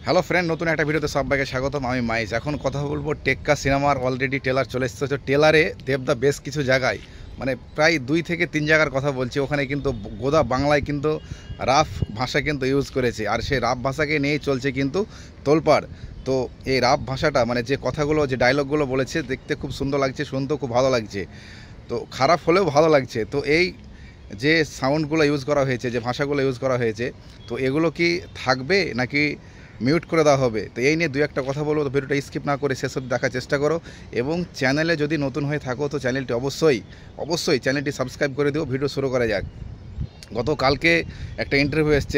Hello friend, নতুন একটা ভিডিওতে সবাইকে স্বাগতম। আমি মাইজ। এখন কথা বলবো টেক্কা সিনেমার অলরেডি ট্রেলার চলে এসেছে। তো ট্রেলারে দেবদা বেশ কিছু জায়গায় মানে প্রায় 2 থেকে 3 জায়গার কথা বলছি, ওখানে কিন্তু গোদা বাংলায় কিন্তু রাফ ভাষা কিন্তু ইউজ করেছে, আর সেই রাফ ভাষাকে নিয়েই চলছে কিন্তু তোলপাড়। তো এই রাফ ভাষাটা মানে যে কথাগুলো যে ডায়লগগুলো বলেছে দেখতে খুব সুন্দর লাগছে, শুনতেও খুব ভালো লাগছে, তো খারাপ হলেও ভালো লাগছে। তো এই যে সাউন্ডগুলো ইউজ করা হয়েছে, যে ভাষাগুলো ইউজ করা হয়েছে, তো এগুলো কি থাকবে নাকি মিউট করে দেওয়া হবে? তো এই নিয়ে দু একটা কথা বলবো। তো ভিডিওটা স্কিপ না করে শেষ অবধি দেখার চেষ্টা করো, এবং চ্যানেলে যদি নতুন হয়ে থাকো তো চ্যানেলটি অবশ্যই চ্যানেলটি সাবস্ক্রাইব করে দিও। ভিডিও শুরু করা যাক। গতকালকে একটা ইন্টারভিউ এসছে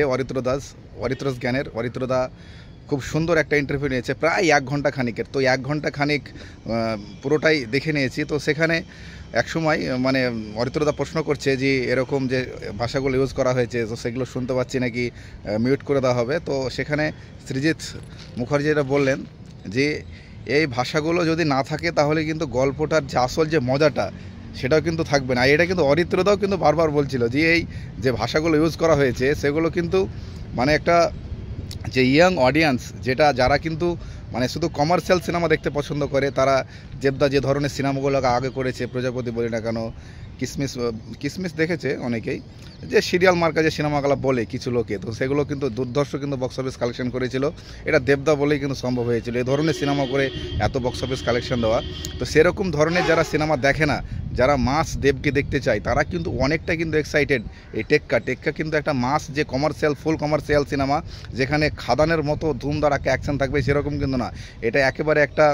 অরিত্র জ্ঞানের। অরিত্রদা খুব সুন্দর একটা ইন্টারভিউ নিয়েছে, প্রায় 1 ঘন্টা খানিকের। তো 1 ঘন্টা খানিক পুরোটাই দেখে নিয়েছি। তো সেখানে একসময় মানে অরিত্রদা প্রশ্ন করছে যে এরকম যে ভাষাগুলো ইউজ করা হয়েছে, তো সেগুলো শুনতে পাচ্ছি নাকি মিউট করে দেওয়া হবে। তো সেখানে সৃজিত মুখার্জিরা বললেন যে এই ভাষাগুলো যদি না থাকে তাহলে কিন্তু গল্পটার যে আসল যে মজাটা সেটাও কিন্তু থাকবে না। এটা কিন্তু অরিত্রদাও কিন্তু বারবার বলছিল যে এই যে ভাষাগুলো ইউজ করা হয়েছে সেগুলো কিন্তু মানে একটা যে ইয়াং অডিয়েন্স, যেটা যারা কিন্তু মানে শুধু কমার্শিয়াল সিনেমা দেখতে পছন্দ করে, তারা দেবদা যে ধরনের সিনেমাগুলো আগে করেছে, প্রজাপতি বলি না কেন, কিসমিস কিসমিস দেখেছে অনেকেই, যে সিরিয়াল মার্কা যে সিনেমাগুলো বলে কিছু লোকে, তো সেগুলো কিন্তু দুর্ধর্ষ কিন্তু বক্স অফিস কালেকশন করেছিল। এটা দেবদা বলেই কিন্তু সম্ভব হয়েছিল এই ধরনের সিনেমা করে এত বক্স অফিস কালেকশন দেওয়া। তো সেরকম ধরনের যারা সিনেমা দেখে না, যারা মাস দেবকে দেখতে চায়, তারা কিন্তু অনেকটা কিন্তু এক্সাইটেড। এই টেক্কা কিন্তু একটা মাস যে কমার্শিয়াল, ফুল কমার্শিয়াল সিনেমা, যেখানে খাদানের মতো ধুমধাড়াকে অ্যাকশন থাকবে সেরকম কিন্তু না। এটা একেবারে একটা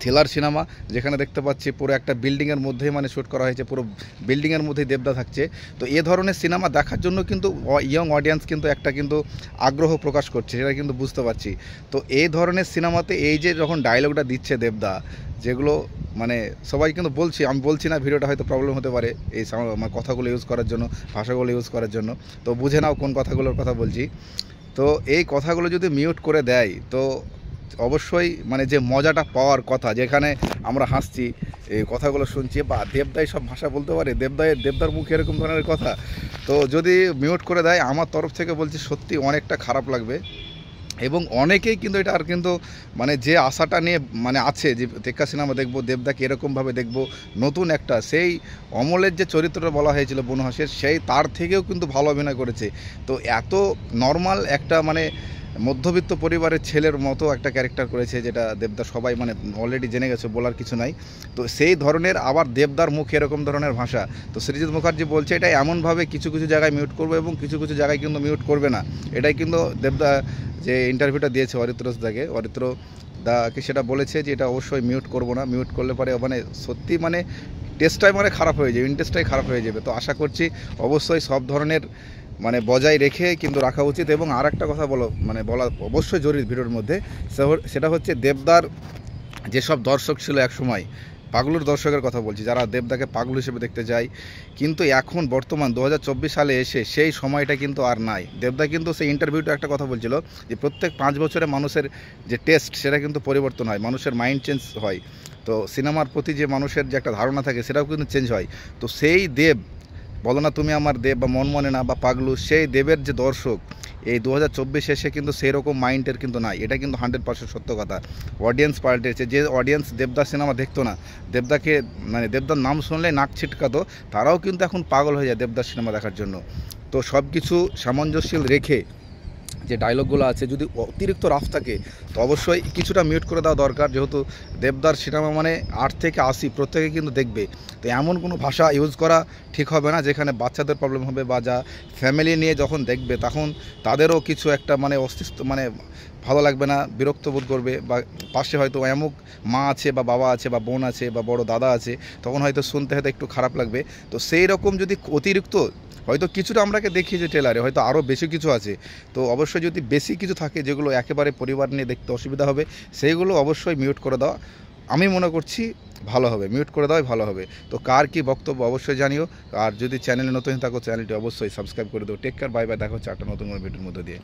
থ্রিলার সিনেমা, যেখানে দেখতে পাচ্ছি পুরো একটা বিল্ডিংয়ের মধ্যেই মানে শ্যুট করা হয়েছে, পুরো বিল্ডিংয়ের মধ্যেই দেবদা থাকছে। তো এ ধরনের সিনেমা দেখার জন্য কিন্তু ইয়ং অডিয়েন্স কিন্তু একটা কিন্তু আগ্রহ প্রকাশ করছে, সেটা কিন্তু বুঝতে পারছি। তো এই ধরনের সিনেমাতে এই যে যখন ডায়লগটা দিচ্ছে দেবদা, যেগুলো মানে সবাই কিন্তু বলছি, আমি বলছি না, ভিডিওটা হয়তো প্রবলেম হতে পারে এই মানে কথাগুলো ইউজ করার জন্য, ভাষাগুলো ইউজ করার জন্য। তো বুঝে নাও কোন কথাগুলোর কথা বলছি। তো এই কথাগুলো যদি মিউট করে দেয় তো অবশ্যই মানে যে মজাটা পাওয়ার কথা, যেখানে আমরা হাসছি, এই কথাগুলো শুনছি, বা দেবদাই সব ভাষা বলতে পারে, দেবদার মুখে এরকম ধরনের কথা, তো যদি মিউট করে দেয় আমার তরফ থেকে বলছি সত্যি অনেকটা খারাপ লাগবে। এবং অনেকেই কিন্তু এটা আর কিন্তু মানে যে আশাটা নিয়ে মানে আছে যে টেক্কা সিনেমা দেখবো, দেবদাকে এরকমভাবে দেখবো, নতুন একটা সেই অমলের যে চরিত্রটা বলা হয়েছিল বনহাসের, সেই তার থেকেও কিন্তু ভালো অভিনয় করেছে। তো এত নর্মাল একটা মানে মধ্যবিত্ত পরিবারের ছেলের মতো একটা ক্যারেক্টার করেছে, যেটা দেবদা সবাই মানে অলরেডি জেনে গেছে, বলার কিছু নাই। তো সেই ধরনের আবার দেবদার মুখে এরকম ধরনের ভাষা, তো সৃজিত মুখার্জি বলছে এটা এমনভাবে কিছু কিছু জায়গায় মিউট করবে এবং কিছু কিছু জায়গায় কিন্তু মিউট করবে না। এটাই কিন্তু দেবদা যে ইন্টারভিউটা দিয়েছে অরিত্র দাকে সেটা বলেছে যে এটা অবশ্যই মিউট করব না, মিউট করলে পরে মানে সত্যি মানে টেস্টটাই মানে খারাপ হয়ে যাবে, ইন্টারেস্টটাই খারাপ হয়ে যাবে। তো আশা করছি অবশ্যই সব ধরনের মানে বজায় রেখে কিন্তু রাখা উচিত। এবং আর একটা কথা বলা অবশ্যই জরুরি ভিডিওর মধ্যে, সেটা হচ্ছে দেবদার যেসব দর্শক ছিল এক সময়, পাগলুর দর্শকের কথা বলছি, যারা দেবদাকে পাগলু হিসেবে দেখতে যায়, কিন্তু এখন বর্তমান 2024 সালে এসে সেই সময়টা কিন্তু আর নাই। দেবদা কিন্তু সেই ইন্টারভিউটা একটা কথা বলছিল যে প্রত্যেক 5 বছরে মানুষের যে টেস্ট সেটা কিন্তু পরিবর্তন হয়, মানুষের মাইন্ড চেঞ্জ হয়। তো সিনেমার প্রতি যে মানুষের যে একটা ধারণা থাকে সেটাও কিন্তু চেঞ্জ হয়। তো সেই দেব, বলো না তুমি আমার দেব বা মন মনে না বা পাগলু, সেই দেবের যে দর্শক এই 2024 এসে কিন্তু সেই রকম মাইন্ডের কিন্তু নাই। এটা কিন্তু 100% সত্য কথা। অডিয়েন্স পাল্টেছে। যে অডিয়েন্স দেবদাস সিনেমা দেখতো না, দেবদাকে মানে দেবদার নাম শুনলে নাক ছিটকাতো, তারাও কিন্তু এখন পাগল হয়ে যায় দেবদাস সিনেমা দেখার জন্য। তো সব কিছু সামঞ্জস্য রেখে যে ডায়লগগুলো আছে যদি অতিরিক্ত রাফ থাকে তো অবশ্যই কিছুটা মিউট করে দেওয়া দরকার, যেহেতু দেবদার সিনেমা মানে 8 থেকে 80 প্রত্যেকে কিন্তু দেখবে। তো এমন কোনো ভাষা ইউজ করা ঠিক হবে না যেখানে বাচ্চাদের প্রবলেম হবে, বা যা ফ্যামিলি নিয়ে যখন দেখবে তখন তাদেরও কিছু একটা মানে অস্তিত্ব মানে ভালো লাগবে না, বিরক্ত বোধ করবে, বা পাশে হয়তো এমন মা আছে বা বাবা আছে বা বোন আছে বা বড় দাদা আছে, তখন হয়তো শুনতে হয়তো একটু খারাপ লাগবে। তো সেই রকম যদি অতিরিক্ত হয়তো কিছুটা আমরাকে দেখিয়েছে ট্রেলারে, হয়তো আরও বেশি কিছু আছে, তো অবশ্যই যদি বেশি কিছু থাকে যেগুলো একেবারে পরিবার নিয়ে দেখতে অসুবিধা হবে, সেইগুলো অবশ্যই মিউট করে দেওয়া আমি মনে করছি ভালো হবে, মিউট করে দেওয়াই ভালো হবে। তো কার কী বক্তব্য অবশ্যই জানিও। আর যদি চ্যানেলে নতুন থাকো চ্যানেলটি অবশ্যই সাবস্ক্রাইব করে দেবো। টেক কেয়ার, বাই বাই, দেখা হচ্ছে একটা নতুন ভিডিওর মধ্যে দিয়ে।